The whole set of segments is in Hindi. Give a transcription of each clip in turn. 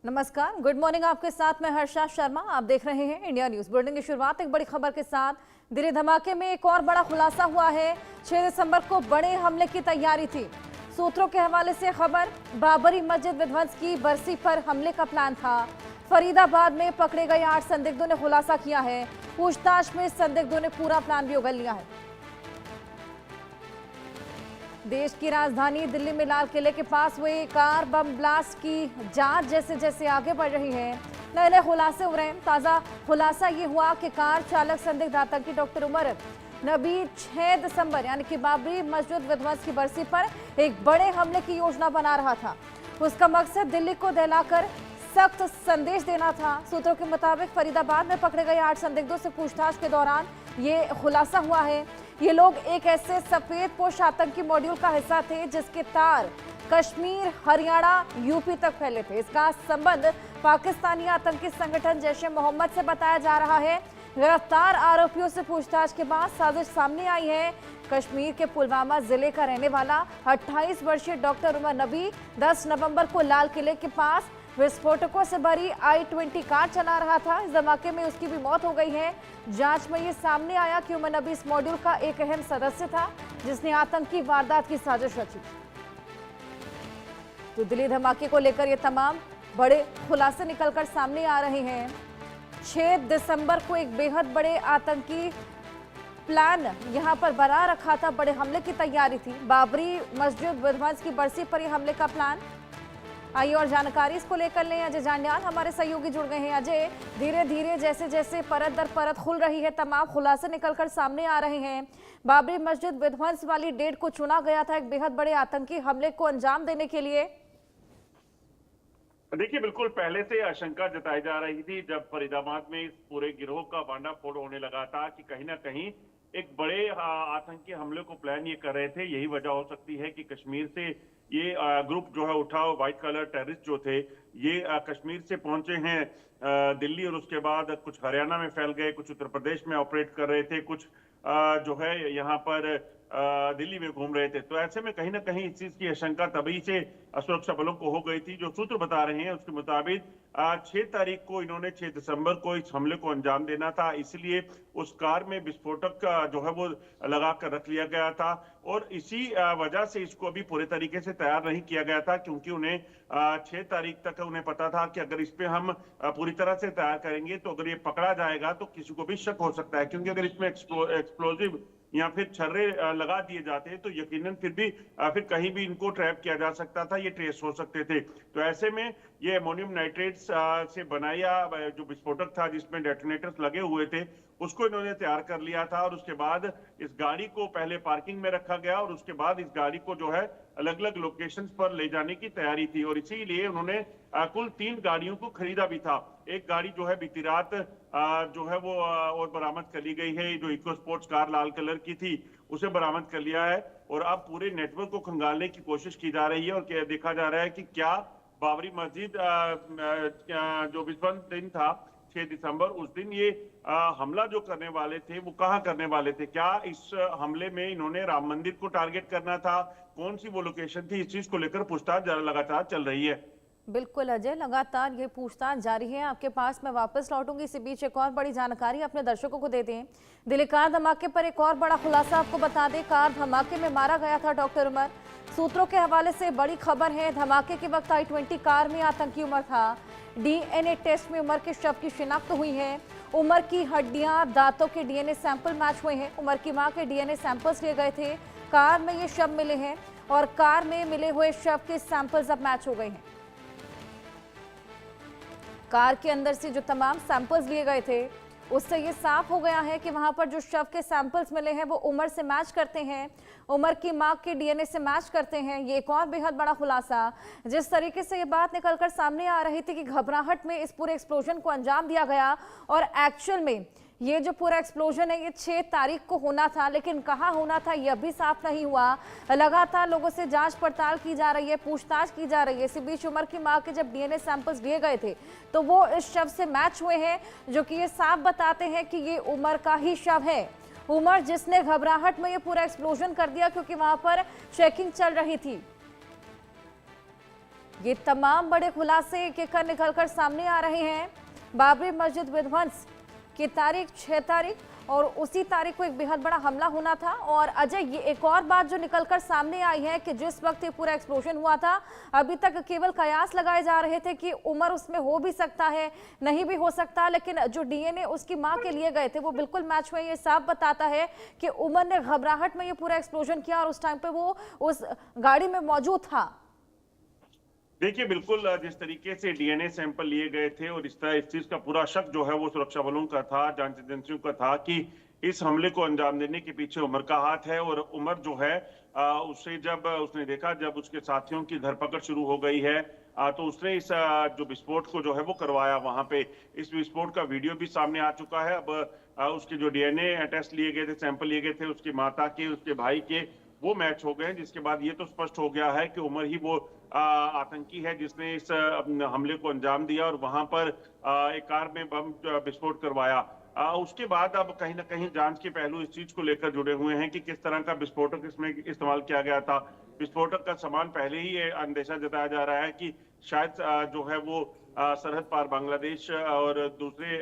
नमस्कार, गुड मॉर्निंग। आपके साथ मैं हर्षा शर्मा। आप देख रहे हैं इंडिया न्यूज। बुलेटिन की शुरुआत एक बड़ी खबर के साथ। दिल्ली धमाके में एक और बड़ा खुलासा हुआ है। 6 दिसंबर को बड़े हमले की तैयारी थी। सूत्रों के हवाले से खबर, बाबरी मस्जिद विध्वंस की बरसी पर हमले का प्लान था। फरीदाबाद में पकड़े गए 8 संदिग्धों ने खुलासा किया है। पूछताछ में संदिग्धों ने पूरा प्लान भी उगल लिया है। देश की राजधानी दिल्ली में लाल किले के पास हुए कार बम ब्लास्ट की जांच जैसे जैसे आगे बढ़ रही है, नए नए खुलासे हो रहे हैं। ताजा खुलासा ये हुआ कि कार चालक संदिग्ध आतंकी डॉक्टर उमर नबी 6 दिसंबर यानी कि बाबरी मस्जिद विध्वंस की बरसी पर एक बड़े हमले की योजना बना रहा था। उसका मकसद दिल्ली को दहलाकर सख्त संदेश देना था। सूत्रों के मुताबिक फरीदाबाद में पकड़े गए 8 संदिग्धों से पूछताछ के दौरान ये खुलासा हुआ है। ये लोग एक ऐसे सफेद पोश आतंकी मॉड्यूल का हिस्सा थे जिसके तार कश्मीर, हरियाणा, यूपी तक फैले थे। इसका संबंध पाकिस्तानी आतंकी संगठन जैश-ए मोहम्मद से बताया जा रहा है। गिरफ्तार आरोपियों से पूछताछ के बाद साजिश सामने आई है। कश्मीर के पुलवामा जिले का रहने वाला 28 वर्षीय डॉक्टर उमर नबी 10 नवंबर को लाल किले के पास विस्फोटकों से भरी i-20 कार चला रहा था। इस धमाके में उसकी भी मौत हो गई है। जांच में ये सामने आया कि उमर नबी इस मॉड्यूल का एक अहम सदस्य था जिसने आतंकी वारदात की साजिश रची। तो दिल्ली धमाके को लेकर ये तमाम बड़े खुलासे निकलकर सामने आ रहे हैं। 6 दिसंबर को एक बेहद बड़े आतंकी प्लान यहां पर बना रखा था। बड़े हमले की तैयारी थी। बाबरी मस्जिद विध्वंस की बरसी पर यह हमले का प्लान। आइए और जानकारी इसको लेकर लें। अजय जांड्याल हमारे सहयोगी जुड़ गए हैं। अजय, धीरे धीरे जैसे जैसे परत दर परत खुल रही है, तमाम खुलासे निकलकर सामने आ रहे हैं। बाबरी मस्जिद विध्वंस वाली डेट को चुना गया था एक बेहद बड़े आतंकी हमले को अंजाम देने के लिए। देखिए, बिल्कुल पहले से आशंका जताई जा रही थी जब फरीदाबाद में इस पूरे गिरोह का भांडाफोड़ होने लगा था कि कहीं ना कहीं एक बड़े आतंकी हमले को प्लान ये कर रहे थे। यही वजह हो सकती है कि कश्मीर से ये ग्रुप जो है उठा, व्हाइट कलर टेररिस्ट जो थे, ये कश्मीर से पहुंचे हैं दिल्ली और उसके बाद कुछ हरियाणा में फैल गए, कुछ उत्तर प्रदेश में ऑपरेट कर रहे थे, कुछ जो है यहाँ पर दिल्ली में घूम रहे थे। तो ऐसे में कहीं ना कहीं इस चीज की आशंका तभी से सुरक्षा बलों को हो गई थी। जो सूत्र बता रहे हैं उसके मुताबिक 6 तारीख को इन्होंने 6 दिसंबर को इस हमले को अंजाम देना था, इसलिए उस कार में विस्फोटक जो है वो लगा कर रख लिया गया था। और इसी वजह से इसको अभी पूरे तरीके से तैयार नहीं किया गया था, क्योंकि उन्हें 6 तारीख तक उन्हें पता था कि अगर इस पे हम पूरी तरह से तैयार करेंगे तो अगर ये पकड़ा जाएगा तो किसी को भी शक हो सकता है, क्योंकि अगर इसमें एक्सप्लोजिव या फिर छर्रे लगा दिए जाते हैं तो यकीनन फिर कहीं भी इनको ट्रैप किया जा सकता था, ये ट्रेस हो सकते थे। तो ऐसे में ये अमोनियम नाइट्रेट्स से बनाया जो विस्फोटक था जिसमें डेटोनेटर्स लगे हुए थे, उसको इन्होंने तैयार कर लिया था। और उसके बाद इस गाड़ी को पहले पार्किंग में रखा गया और उसके बाद इस गाड़ी को जो है अलग अलग लोकेशंस पर ले जाने की तैयारी थी। और इसीलिए उन्होंने कुल 3 गाड़ियों को खरीदा भी था। एक गाड़ी जो है बीती रात जो है वो और बरामद कर ली गई है, जो इको स्पोर्ट्स कार लाल कलर की थी उसे बरामद कर लिया है। और अब पूरे नेटवर्क को खंगालने की कोशिश की जा रही है और देखा जा रहा है कि क्या बाबरी मस्जिद जो विध्वंस दिन था 6 दिसंबर, उस दिन ये हमला जो करने वाले थे वो कहाँ करने वाले थे। क्या इस हमले में इन्होंने राम मंदिर को टारगेट करना था, कौन सी वो लोकेशन थी, इस चीज को लेकर पूछताछ लगातार चल रही है। बिल्कुल अजय, लगातार ये पूछताछ जारी है। आपके पास मैं वापस लौटूंगी। इसी बीच एक और बड़ी जानकारी अपने दर्शकों को दे दें। दिल्ली कार धमाके पर एक और बड़ा खुलासा आपको बता दें। कार धमाके में मारा गया था डॉक्टर उमर। सूत्रों के हवाले से बड़ी खबर है, धमाके के वक्त i-20 कार में आतंकी उमर था। डीएनए टेस्ट में उमर के शव की शिनाख्त हुई है। उमर की हड्डियां, दांतों के डीएनए सैंपल मैच हुए हैं। उमर की मां के डीएनए सैंपल्स लिए गए थे। कार में ये शव मिले हैं और कार में मिले हुए शव के सैंपल्स अब मैच हो गए हैं। कार के अंदर से जो तमाम सैंपल्स लिए गए थे उससे ये साफ हो गया है कि वहां पर जो शव के सैंपल्स मिले हैं वो उमर से मैच करते हैं, उमर की मां के डीएनए से मैच करते हैं। ये एक और बेहद बड़ा खुलासा। जिस तरीके से ये बात निकलकर सामने आ रही थी कि घबराहट में इस पूरे एक्सप्लोजन को अंजाम दिया गया और एक्चुअल में ये जो पूरा एक्सप्लोजन है ये 6 तारीख को होना था, लेकिन कहाँ होना था ये अभी साफ नहीं हुआ। लगातार लोगों से जांच पड़ताल की जा रही है, पूछताछ की जा रही है। इसी बीच उमर की मां के जब डीएनए सैंपल्स लिए गए थे तो वो इस शव से मैच हुए हैं, जो कि ये साफ बताते हैं कि ये उमर का ही शव है। उमर जिसने घबराहट में ये पूरा एक्सप्लोजन कर दिया क्योंकि वहां पर चेकिंग चल रही थी। ये तमाम बड़े खुलासे एक एक कर निकलकर सामने आ रहे हैं। बाबरी मस्जिद विध्वंस की तारीख 6 तारीख और उसी तारीख को एक बेहद बड़ा हमला होना था। और अजय, ये एक और बात जो निकलकर सामने आई है कि जिस वक्त ये पूरा एक्सप्लोजन हुआ था, अभी तक केवल कयास लगाए जा रहे थे कि उमर उसमें हो भी सकता है, नहीं भी हो सकता, लेकिन जो डीएनए उसकी मां के लिए गए थे वो बिल्कुल मैच हुए। ये साफ बताता है कि उमर ने घबराहट में ये पूरा एक्सप्लोजन किया और उस टाइम पे वो उस गाड़ी में मौजूद था। देखिए, बिल्कुल जिस तरीके से डीएनए सैंपल लिए गए थे और इस चीज का पूरा शक जो है वो सुरक्षा बलों का था, जांच एजेंसियों का था कि इस हमले को अंजाम देने के पीछे उमर का हाथ है। और उमर जो है उसे जब उसने देखा, जब उसके साथियों की धरपकड़ शुरू हो गई है, तो उसने इस जो विस्फोट को जो है वो करवाया वहां पे। इस विस्फोट का वीडियो भी सामने आ चुका है। अब उसके जो डीएनए टेस्ट लिए गए थे, सैंपल लिए गए थे उसकी माता के, उसके भाई के, वो मैच हो गए, जिसके बाद ये तो स्पष्ट हो गया है कि उमर ही वो आतंकी है जिसने इस हमले को अंजाम दिया और वहां पर एक कार में बम विस्फोट करवाया। उसके बाद अब कहीं ना कहीं जांच के पहलू इस चीज को लेकर जुड़े हुए हैं कि किस तरह का विस्फोटक इसमें इस्तेमाल किया गया था। विस्फोटक का सामान पहले ही ये अंदेशा जताया जा रहा है कि शायद जो है वो सरहद पार बांग्लादेश और दूसरे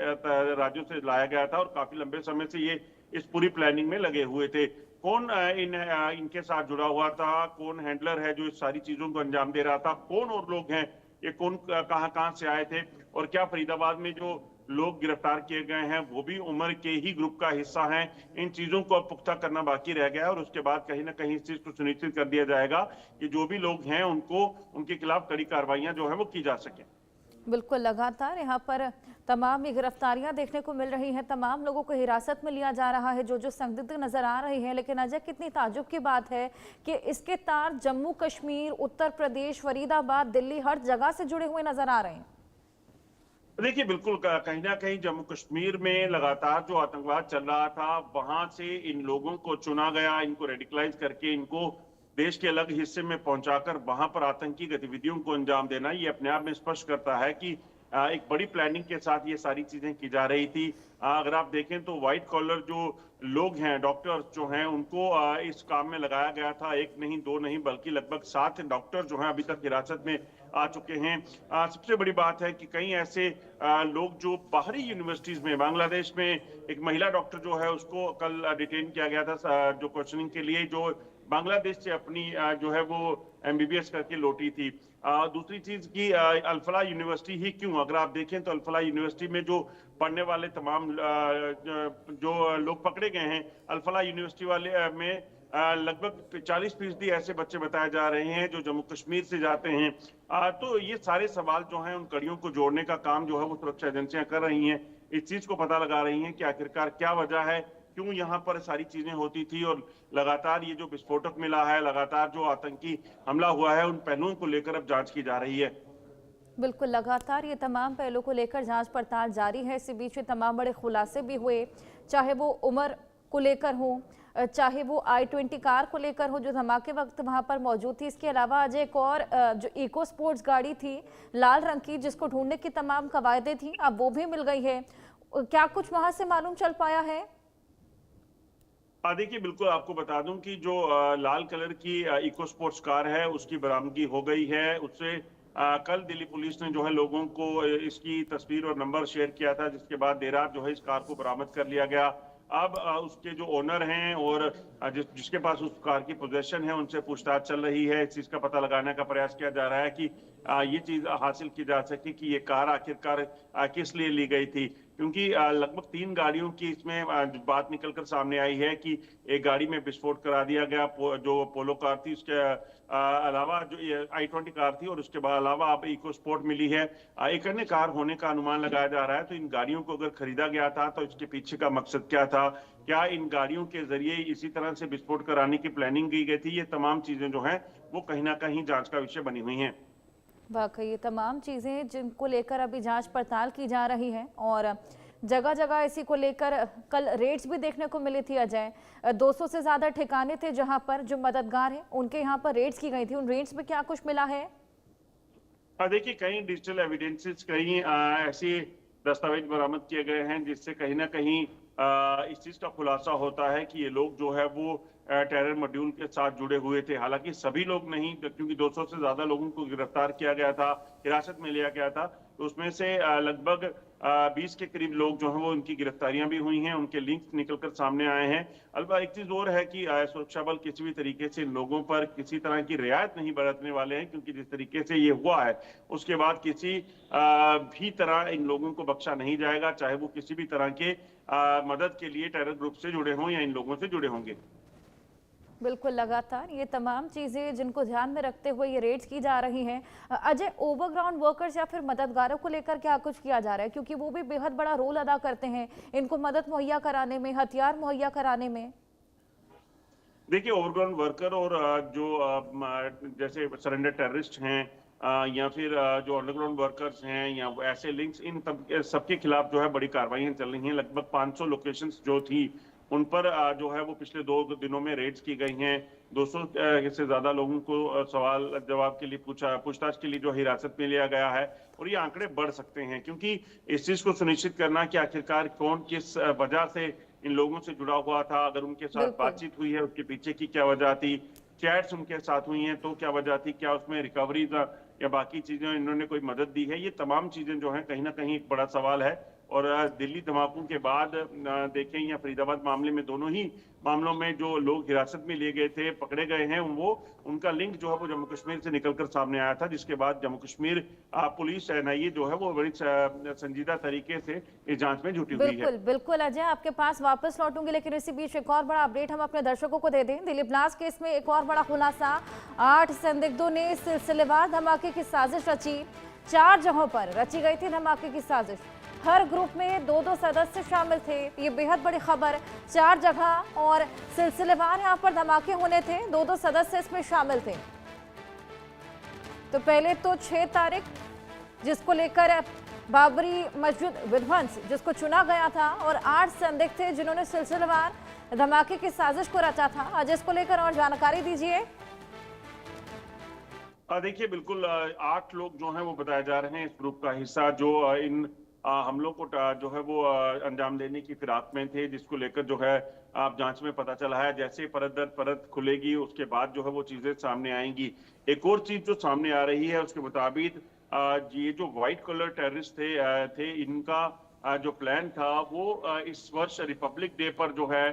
राज्यों से लाया गया था और काफी लंबे समय से ये इस पूरी प्लानिंग में लगे हुए थे। कौन इनके साथ जुड़ा हुआ था, कौन हैंडलर है जो इस सारी चीजों को अंजाम दे रहा था, कौन और लोग हैं, ये कौन कहां से आए थे, और क्या फरीदाबाद में जो लोग गिरफ्तार किए गए हैं वो भी उमर के ही ग्रुप का हिस्सा हैं, इन चीजों को अब पुख्ता करना बाकी रह गया है। और उसके बाद कहीं ना कहीं इस चीज को सुनिश्चित कर दिया जाएगा कि जो भी लोग हैं उनको, उनके खिलाफ कड़ी कार्रवाइयां जो है वो की जा सके। बिल्कुल, लगातार यहाँ पर तमाम ये गिरफ्तारियां देखने को मिल रही हैं, तमाम लोगों को हिरासत में लिया जा रहा है जो संदिग्ध नजर आ रहे हैं। लेकिन अजय, कितनी ताज्जुब की बात है कि इसके तार जम्मू कश्मीर, उत्तर प्रदेश, फरीदाबाद, दिल्ली, हर जगह से जुड़े हुए नजर आ रहे हैं। देखिए, बिल्कुल कहीं ना कहीं जम्मू कश्मीर में लगातार जो आतंकवाद चल रहा था, वहां से इन लोगों को चुना गया, इनको रेडिकलाइज करके इनको देश के अलग हिस्से में पहुंचाकर वहां पर आतंकी गतिविधियों को अंजाम देना, ये अपने आप में स्पष्ट करता है कि एक बड़ी प्लानिंग के साथ ये सारी चीजें की जा रही थी। अगर आप देखें तो व्हाइट कॉलर जो लोग हैं, डॉक्टर जो हैं, उनको इस काम में लगाया गया था। एक नहीं, दो नहीं, बल्कि लगभग 7 डॉक्टर जो हैं अभी तक हिरासत में आ चुके हैं। सबसे बड़ी बात है कि कई ऐसे लोग जो बाहरी यूनिवर्सिटीज में, बांग्लादेश में एक महिला डॉक्टर जो है उसको कल डिटेन किया गया था जो क्वेश्चनिंग के लिए, जो बांग्लादेश से अपनी जो है वो एमबीबीएस करके लौटी थी। दूसरी चीज की अल-फलाह यूनिवर्सिटी ही क्यों, अगर आप देखें तो अल-फलाह यूनिवर्सिटी में जो पढ़ने वाले तमाम जो लोग पकड़े गए हैं, अल-फलाह यूनिवर्सिटी वाले में लगभग 40% ऐसे बच्चे बताए जा रहे हैं जो जम्मू कश्मीर से जाते हैं। तो ये सारे सवाल जो हैं, उन कड़ियों को जोड़ने का काम जो है वो सुरक्षा एजेंसियां कर रही हैं। इस चीज को पता लगा रही हैं कि आखिरकार क्या वजह है, क्यों यहाँ पर सारी चीजें होती थी, और लगातार ये जो विस्फोटक मिला है, लगातार जो आतंकी हमला हुआ है, उन पहलुओं को लेकर अब जांच की जा रही है। बिल्कुल, लगातार ये तमाम पहलुओं को लेकर जांच पड़ताल जारी है। इसी बीच में तमाम बड़े खुलासे भी हुए, चाहे वो उमर को लेकर हो, चाहे वो i20 कार को लेकर हो जो धमाके वक्त वहां पर मौजूद थी। इसके अलावा अजय, एक और जो इको स्पोर्ट्स गाड़ी थी लाल रंग की, जिसको ढूंढने की तमाम कवायदें थी, अब वो भी मिल गई है। क्या कुछ वहां से मालूम चल पाया है? देखिए, बिल्कुल आपको बता दूं कि जो लाल कलर की इको स्पोर्ट्स कार है उसकी बरामदगी हो गई है। उससे कल दिल्ली पुलिस ने जो है लोगों को इसकी तस्वीर और नंबर शेयर किया था, जिसके बाद देर रात जो है इस कार को बरामद कर लिया गया। अब उसके जो ओनर हैं और जिसके पास उस कार की पोजेशन है, उनसे पूछताछ चल रही है। इस चीज का पता लगाने का प्रयास किया जा रहा है कि ये चीज हासिल की जा सके कि ये कार आखिरकार किस लिए ली गई थी, क्योंकि लगभग 3 गाड़ियों की इसमें बात निकलकर सामने आई है कि एक गाड़ी में विस्फोट करा दिया गया, जो पोलो कार थी, उसके अलावा जो i20 कार थी, और उसके बाद अलावा अब इको स्पोर्ट मिली है। एक अन्य कार होने का अनुमान लगाया जा रहा है। तो इन गाड़ियों को अगर खरीदा गया था तो इसके पीछे का मकसद क्या था, क्या इन गाड़ियों के जरिए इसी तरह से विस्फोट कराने की प्लानिंग की गई थी, ये तमाम चीजें जो हैं वो कहीं ना कहीं जांच का विषय बनी हुई हैं। वाकई ये तमाम चीज़ें जिनको लेकर अभी जांच पड़ताल की जा रही है, और जगह जगह इसी को लेकर कल रेड्स भी देखने को मिली थी अजय। 200 से ज़्यादा ठिकाने थे जहां पर जो मददगार हैं उनके यहाँ पर रेड्स की गई थी। उन रेड्स में क्या कुछ मिला है? देखिए, कई डिजिटल एविडेंसेस, कई ऐसे दस्तावेज बरामद किए गए हैं जिससे कहीं ना कहीं इस चीज का खुलासा होता है कि ये लोग जो है वो टेरर मॉड्यूल के साथ जुड़े हुए थे। हालांकि सभी लोग नहीं, क्योंकि 200 से ज्यादा लोगों को गिरफ्तार किया गया था, हिरासत में लिया गया था, तो उसमें से लगभग 20 के करीब लोग जो हैं वो उनकी गिरफ्तारियां भी हुई हैं, उनके लिंक्स निकलकर सामने आए हैं। अलबत्ता एक चीज और है कि सुरक्षा बल किसी भी तरीके से इन लोगों पर किसी तरह की रियायत नहीं बरतने वाले हैं, क्योंकि जिस तरीके से ये हुआ है उसके बाद किसी भी तरह इन लोगों को बख्शा नहीं जाएगा, चाहे वो किसी भी तरह के मदद के लिए टेरर ग्रुप से जुड़े हों या इन लोगों से जुड़े होंगे। बिल्कुल, लगातार ये तमाम चीज़ें जिनको ध्यान में रखते हुए ये रेड्स की जा रही हैं। अजय, ओवरग्राउंड वर्कर्स या फिर मददगारों को लेकर क्या कुछ किया जा रहा है, क्योंकि वो भी बेहद बड़ा रोल अदा करते हैं इनको मदद मुहैया कराने में, हथियार मुहैया कराने में? देखिए, ओवरग्राउंड वर्कर और जैसे सरेंडर टेररिस्ट हैं या फिर जो अंडरग्राउंड वर्कर्स हैं या ऐसे लिंक्स, इन सबके खिलाफ जो है बड़ी कार्रवाइयां चल रही हैं। लगभग 500 लोकेशंस जो थी उन पर जो है वो पिछले 2 दिनों में रेड्स की गई हैं। 200 से ज्यादा लोगों को सवाल जवाब के लिए पूछताछ के लिए जो हिरासत में लिया गया है, और ये आंकड़े बढ़ सकते हैं, क्योंकि इस चीज को सुनिश्चित करना कि आखिरकार कौन किस वजह से इन लोगों से जुड़ा हुआ था, अगर उनके साथ बातचीत हुई है उसके पीछे की क्या वजह थी, चैट्स उनके साथ हुई हैं तो क्या वजह थी, क्या उसमें रिकवरी या बाकी चीजें इन्होंने कोई मदद दी है, ये तमाम चीजें जो है कहीं ना कहीं एक बड़ा सवाल है। और दिल्ली धमाकों के बाद देखें या फरीदाबाद मामले में, दोनों ही मामलों में जो लोग हिरासत में लिए गए थे, पकड़े गए हैं, वो उनका लिंक जो है वो जम्मू कश्मीर से निकलकर सामने आया था, जिसके बाद जम्मू कश्मीर पुलिस एनआईए जो है वो बड़ी संजीदा तरीके से इस जांच में जुटी हुई है। बिल्कुल बिल्कुल अजय, आपके पास वापस लौटूंगी, लेकिन इसी बीच एक और बड़ा अपडेट हम अपने दर्शकों को दे दें। दिल्ली ब्लास्ट केस में एक और बड़ा खुलासा, 8 संदिग्धों ने सिलसिलेवार धमाके की साजिश रची। 4 जगहों पर रची गई थी धमाके की साजिश, हर ग्रुप में 2-2 सदस्य शामिल थे। ये बेहद बड़ी खबर, 4 जगह और सिलसिलेवार यहाँ पर धमाके होने थे, 2-2 सदस्य इसमें शामिल थे। तो पहले तो 6 तारीख जिसको लेकर बाबरी मस्जिद विध्वंस जिसको चुना गया था, और 8 संदिग्ध थे जिन्होंने सिलसिलेवार धमाके की साजिश को रचा था। आज इसको लेकर और जानकारी दीजिए। देखिए, बिल्कुल 8 लोग जो हैं वो बताए जा रहे हैं इस ग्रुप का हिस्सा, जो इन हमलों को जो है वो अंजाम देने की फिराक में थे, जिसको लेकर जो है आप जांच में पता चला है। जैसे परत दर परत खुलेगी उसके बाद जो है वो चीजें सामने आएंगी। एक और चीज जो सामने आ रही है उसके मुताबिक ये जो व्हाइट कलर टेररिस्ट थे इनका जो प्लान था वो इस वर्ष रिपब्लिक डे पर जो है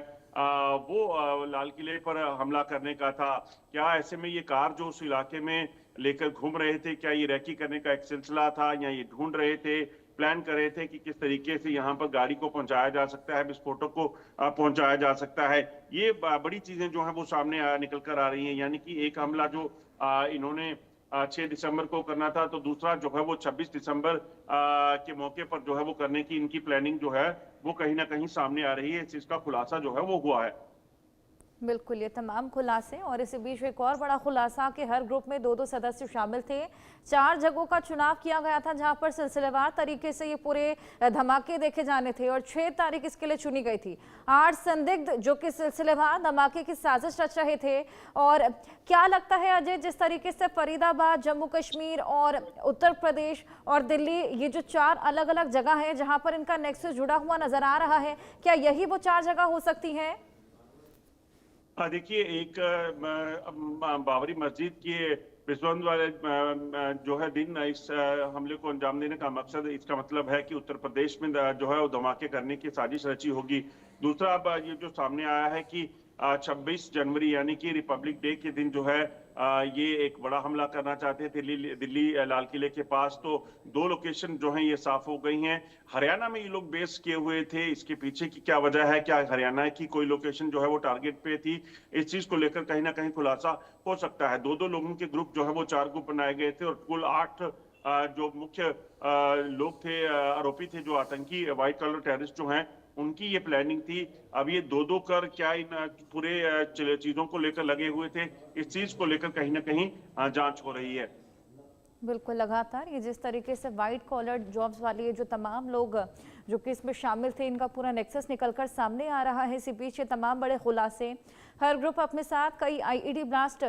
वो लाल किले पर हमला करने का था। क्या ऐसे में ये कार जो उस इलाके में लेकर घूम रहे थे, क्या ये रैकी करने का एक सिलसिला था, या ये ढूंढ रहे थे, प्लान कर रहे थे कि किस तरीके से यहाँ पर गाड़ी को पहुंचाया जा सकता है, विस्फोटक को पहुंचाया जा सकता है। ये बड़ी चीजें जो है वो सामने निकल कर आ रही हैं। यानी कि एक हमला जो इन्होंने 6 दिसंबर को करना था, तो दूसरा जो है वो 26 दिसंबर के मौके पर जो है वो करने की इनकी प्लानिंग जो है वो कहीं ना कहीं सामने आ रही है। इस चीज का खुलासा जो है वो हुआ है। बिल्कुल, ये तमाम खुलासे, और इसी बीच एक और बड़ा खुलासा कि हर ग्रुप में 2-2 सदस्य शामिल थे। 4 जगहों का चुनाव किया गया था जहां पर सिलसिलेवार तरीके से ये पूरे धमाके देखे जाने थे, और 6 तारीख इसके लिए चुनी गई थी। 8 संदिग्ध जो कि सिलसिलेवार धमाके की साजिश रच रहे थे। और क्या लगता है अजय, जिस तरीके से फरीदाबाद, जम्मू कश्मीर और उत्तर प्रदेश और दिल्ली, ये जो 4 अलग अलग जगह है जहां पर इनका नेक्सस जुड़ा हुआ नजर आ रहा है, क्या यही वो 4 जगह हो सकती हैं? देखिए, एक बाबरी मस्जिद के विध्वंस वाले जो है दिन इस हमले को अंजाम देने का मकसद, इसका मतलब है कि उत्तर प्रदेश में जो है वो धमाके करने की साजिश रची होगी। दूसरा अब ये जो सामने आया है कि 26 जनवरी यानी कि रिपब्लिक डे के दिन जो है ये एक बड़ा हमला करना चाहते थे दिल्ली लाल किले के पास। तो 2 लोकेशन जो हैं ये साफ हो गई हैं। हरियाणा में ये लोग बेस किए हुए थे, इसके पीछे की क्या वजह है, क्या हरियाणा की कोई लोकेशन जो है वो टारगेट पे थी, इस चीज को लेकर कहीं ना कहीं खुलासा हो सकता है। 2-2 लोगों के ग्रुप जो है वो 4 ग्रुप बनाए गए थे, और कुल 8 जो मुख्य लोग थे, आरोपी थे, जो आतंकी व्हाइट कलर टेररिस्ट जो हैं, उनकी ये प्लानिंग थी। अब ये 2-2 कर क्या इन पूरे चीजों को लेकर लगे हुए थे, इस चीज को लेकर कहीं ना कहीं जांच हो रही है। बिल्कुल, लगातार ये जिस तरीके से वाइट कॉलर जॉब्स वाली जो तमाम लोग जो कि इसमें शामिल थे, इनका पूरा नेक्सस निकलकर सामने आ रहा है। इसी बीच ये तमाम बड़े खुलासे, हर ग्रुप अपने साथ कई आईईडी ब्लास्ट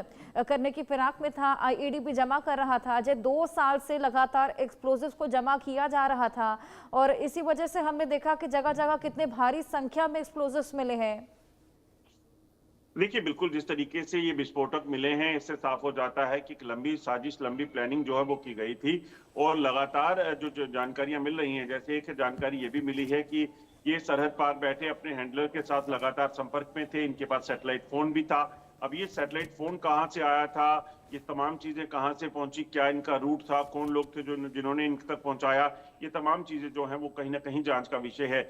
करने की फिराक में था, आईईडी भी जमा कर रहा था। अजय, 2 साल से लगातार एक्सप्लोजिव्स को जमा किया जा रहा था, और इसी वजह से हमने देखा कि जगह जगह कितने भारी संख्या में एक्सप्लोजिव्स मिले हैं। देखिए, बिल्कुल जिस तरीके से ये विस्फोटक मिले हैं, इससे साफ हो जाता है कि एक लंबी साजिश, लंबी प्लानिंग जो है वो की गई थी और लगातार जो जानकारियाँ मिल रही हैं, जैसे एक जानकारी ये भी मिली है कि ये सरहद पार बैठे अपने हैंडलर के साथ लगातार संपर्क में थे, इनके पास सैटेलाइट फ़ोन भी था। अब ये सैटेलाइट फ़ोन कहाँ से आया था, ये तमाम चीज़ें कहाँ से पहुँची, क्या इनका रूट था, कौन लोग थे जिन्होंने इन तक पहुँचाया, ये तमाम चीज़ें जो हैं वो कहीं न कहीं जाँच का विषय है।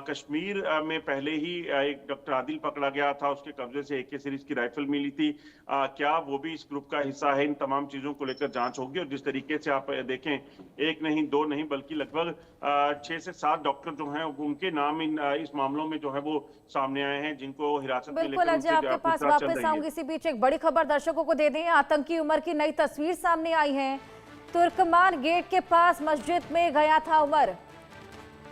कश्मीर में पहले ही एक डॉक्टर आदिल पकड़ा गया था, उसके कब्ज़े से एके सीरीज़ की राइफ़ल मिली थी। क्या वो भी इस ग्रुप का हिस्सा है? इन तमाम चीज़ों को लेकर जाँच होगी और जिस तरीके से आप देखें, 1 नहीं, 2 नहीं बल्कि लगभग 6 से 7 डॉक्टर जो हैं उनके नाम इस मामलों में जो है वो सामने आए हैं, जिनको हिरासत में बिल्कुल लेकर अजय, उनसे आपके पास पूछताछ चल वापस रही है। आऊंगी। इसी बीच एक बड़ी खबर दर्शकों को दे दें। आतंकी उमर की नई तस्वीर सामने आई है। तुर्कमान गेट के पास मस्जिद में गया था उमर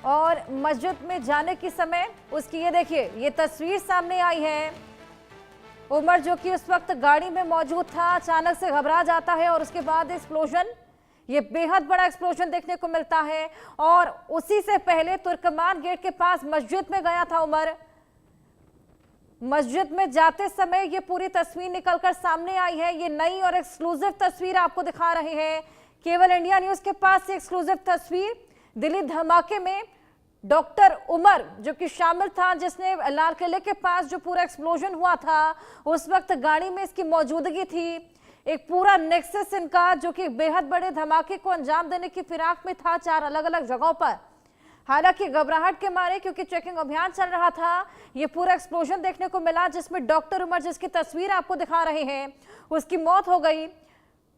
और मस्जिद में जाने के समय उसकी ये देखिए ये तस्वीर सामने आई है। उमर जो कि उस वक्त गाड़ी में मौजूद था, अचानक से घबरा जाता है और उसके बाद एक्सप्लोजन, ये बेहद बड़ा एक्सप्लोजन देखने को मिलता है। और उसी से पहले तुर्कमान गेट के पास मस्जिद में गया था उमर। मस्जिद में जाते समय ये पूरी तस्वीर निकलकर सामने आई है। ये नई और एक्सक्लूसिव तस्वीर आपको दिखा रहे हैं। केवल इंडिया न्यूज के पास से एक्सक्लूसिव तस्वीर। दिल्ली धमाके में डॉक्टर उमर जो कि शामिल था, जिसने लाल किले के पास जो पूरा एक्सप्लोजन हुआ था उस वक्त गाड़ी में इसकी मौजूदगी थी। एक पूरा नेक्सस इनका जो कि बेहद बड़े धमाके को अंजाम देने की फिराक में था 4 अलग अलग जगहों पर। हालांकि घबराहट के मारे, क्योंकि चेकिंग अभियान चल रहा था, ये पूरा एक्सप्लोजन देखने को मिला जिसमें डॉक्टर उमर, जिसकी तस्वीर आपको दिखा रहे हैं, उसकी मौत हो गई।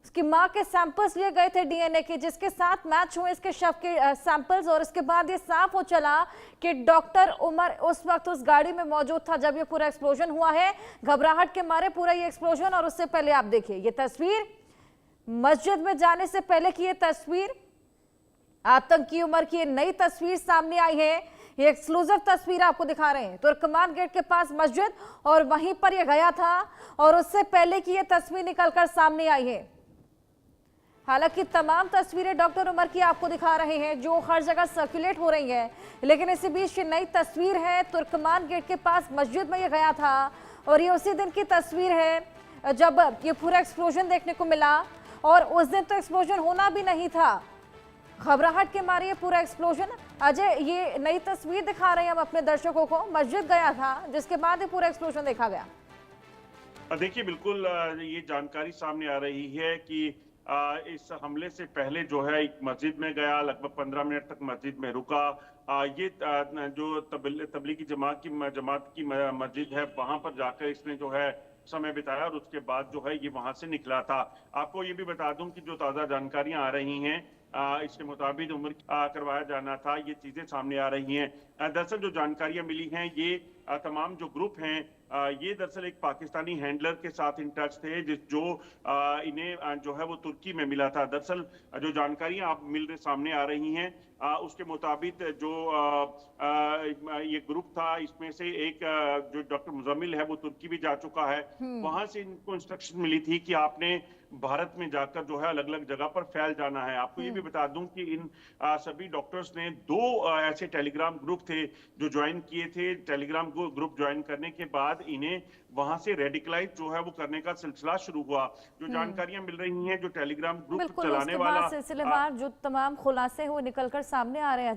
उसकी मां के सैंपल्स लिए गए थे डीएनए के, जिसके साथ मैच हुए इसके शव के सैंपल्स और इसके बाद ये साफ हो चला कि डॉक्टर उमर उस वक्त उस गाड़ी में मौजूद था जब ये पूरा एक्सप्लोजन हुआ है। घबराहट के मारे पूरा ये एक्सप्लोजन। और उससे पहले आप देखिए ये तस्वीर, मस्जिद में जाने से पहले की ये तस्वीर, आतंकी उमर की नई तस्वीर सामने आई है। ये एक्सक्लूसिव तस्वीर आपको दिखा रहे हैं। तुर्कमान गेट के पास मस्जिद और वहीं पर ये गया था और उससे पहले की ये तस्वीर निकलकर सामने आई है। हालांकि तमाम तस्वीरें डॉक्टर उमर की आपको दिखा रहे हैं जो हर जगह सर्कुलेट हो रही हैं, लेकिन इसी बीच ये नई तस्वीर है। तुर्कमान गेट के पास मस्जिद में ये गया था और ये उसी दिन की तस्वीर है जब ये पूरा एक्सप्लोजन देखने को मिला। और उस दिन तो एक्सप्लोजन होना भी नहीं था, घबराहट के मारे ये पूरा एक्सप्लोजन। अजय, ये नई तस्वीर दिखा रहे हैं हम अपने दर्शकों को। मस्जिद गया था जिसके बाद ये पूरा एक्सप्लोजन देखा गया। देखिए, बिल्कुल ये जानकारी सामने आ रही है कि इस हमले से पहले जो है एक मस्जिद में गया, लगभग 15 मिनट तक मस्जिद में रुका। ये जो तबलीगी जमात की मस्जिद है, वहां पर जाकर इसने जो है समय बिताया और उसके बाद जो है ये वहां से निकला था। आपको ये भी बता दूं कि जो ताज़ा जानकारियां आ रही हैं, इसके मुताबिक उम्र करवाया जाना था, ये चीजें सामने आ रही हैं। दरअसल जो जानकारियां मिली हैं, ये तमाम जो ग्रुप हैं, ये दरअसल एक पाकिस्तानी हैंडलर के साथ इन टच थे जो इन्हें जो है वो तुर्की में मिला था। दरअसल जो जानकारियां आप सामने आ रही हैं, उसके मुताबिक जो ये ग्रुप था, इसमें से एक जो डॉक्टर मुजम्मिल है वो तुर्की भी जा चुका है। वहां से इनको इंस्ट्रक्शन मिली थी कि आपने भारत में जाकर जो है अलग अलग जगह पर फैल जाना है। आपको ये भी बता दूं कि इन सभी डॉक्टर्स ने 2 ऐसे टेलीग्राम ग्रुप थे जो ज्वाइन किए थे। टेलीग्राम ग्रुप ज्वाइन करने के बाद इन्हें वहां से रेडिकलाइज जो है वो करने का सिलसिला शुरू हुआ। जो जानकारियां मिल रही हैं, जो टेलीग्राम ग्रुप चलाने वाला सिलसिलेवार जो तमाम खुलासे हैं वो निकलकर सामने आ रहे हैं।